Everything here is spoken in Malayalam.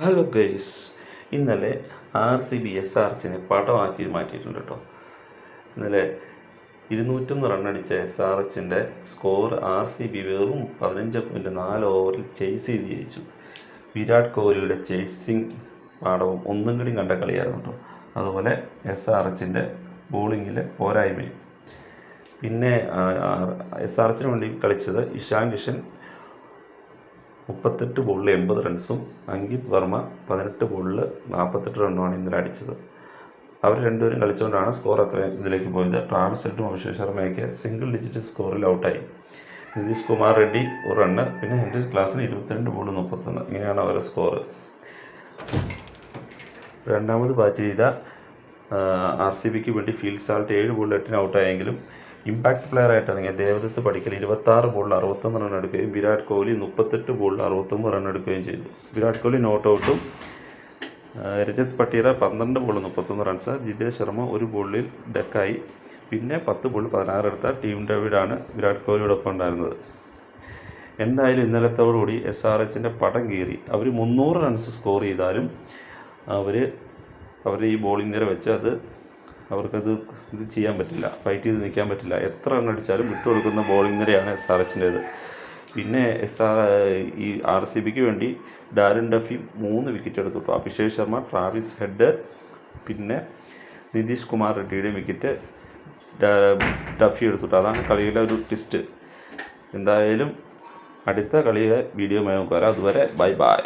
ഹലോ ഗൈസ്, ഇന്നലെ RCB SRHനെ പടമാക്കി മാറ്റിയിട്ടുണ്ട് കേട്ടോ. ഇന്നലെ 201 റണ്ണടിച്ച SRHൻ്റെ സ്കോർ RCB വെറും 15.4 ഓവറിൽ ചേസ് ചെയ്ത് ജയിച്ചു. വിരാട് കോഹ്ലിയുടെ ചേസിങ് പാടവും ഒന്നും കൂടി കണ്ട കളിയായിരുന്നു കേട്ടോ. അതുപോലെ SRHൻ്റെ ബോളിങ്ങിലെ പോരായ്മയും. പിന്നെ SRHന് വേണ്ടി കളിച്ചത് ഇഷാൻ കിഷൻ 38 ബോളിൽ 80 റൺസും അങ്കിത് വർമ്മ 18 ബോളിൽ 48 റണ്ണുമാണ് ഇന്നലെ അടിച്ചത്. അവർ രണ്ടുപേരും കളിച്ചുകൊണ്ടാണ് സ്കോർ അത്രയും ഇതിലേക്ക് പോയത്. ട്രാവിസ് ഹെഡും അഭിഷേക് ശർമ്മയൊക്കെ സിംഗിൾ ഡിജിറ്റ് സ്കോറിൽ ഔട്ടായി. നിതീഷ് കുമാർ റെഡ്ഡി 1 റണ്ണ്, പിന്നെ ഹെൻറി ക്ലാസിന് 22 ബോളിൽ 31. ഇങ്ങനെയാണ് അവരുടെ സ്കോർ. രണ്ടാമത് ബാറ്റ് ചെയ്ത RCBക്ക് വേണ്ടി ഫീൽഡ് സാൾട്ട് 7 ബോളിൽ 8 ഔട്ടായെങ്കിലും ഇമ്പാക്ട് പ്ലെയറായിട്ട് ഇറങ്ങിയ ദേവദത്ത് പടിക്കൽ 26 ബോളിൽ 61 റൺ എടുക്കുകയും വിരാട് കോഹ്ലി 38 ബോളിൽ 69 റൺ എടുക്കുകയും ചെയ്തു. വിരാട് കോഹ്ലി നോട്ട് ഔട്ടും. രജത് പട്ടീറ 12 ബോളിൽ 31 റൺസ്. ജിതേഷ് ശർമ്മ 1 ബോളിൽ ഡെക്കായി. പിന്നെ 10 ബോളിൽ 16 എടുത്ത ടീം ഡേവിഡാണ് വിരാട് കോഹ്ലിയോടൊപ്പം ഉണ്ടായിരുന്നത്. എന്തായാലും ഇന്നലത്തോടുകൂടി SRHൻ്റെ പടം കീറി. അവർ 300 റൺസ് സ്കോർ ചെയ്താലും അവർ ഈ ബോളിംഗ് നിര വെച്ച് അവർക്കത് ചെയ്യാൻ പറ്റില്ല, ഫൈറ്റ് ചെയ്ത് നിൽക്കാൻ പറ്റില്ല. എത്ര റൺ അടിച്ചാലും വിട്ടുകൊടുക്കുന്ന ബോളിംഗ് നിരയാണ് SRHൻ്റേത്. പിന്നെ ഈ RCBക്ക് വേണ്ടി ഡാരൻ ഡഫി 3 വിക്കറ്റ് എടുത്തു. അഭിഷേക് ശർമ്മ, ട്രാവിസ് ഹെഡ്, പിന്നെ നിതീഷ് കുമാർ റെഡ്ഡിയുടെയും വിക്കറ്റ് ഡഫി എടുത്തിട്ടു. അതാണ് കളിയുടെ ഒരു ട്വിസ്റ്റ്. എന്തായാലും അടുത്ത കളിയുടെ വീഡിയോയുമായി നമുക്ക് വരാം. അതുവരെ ബൈ ബൈ.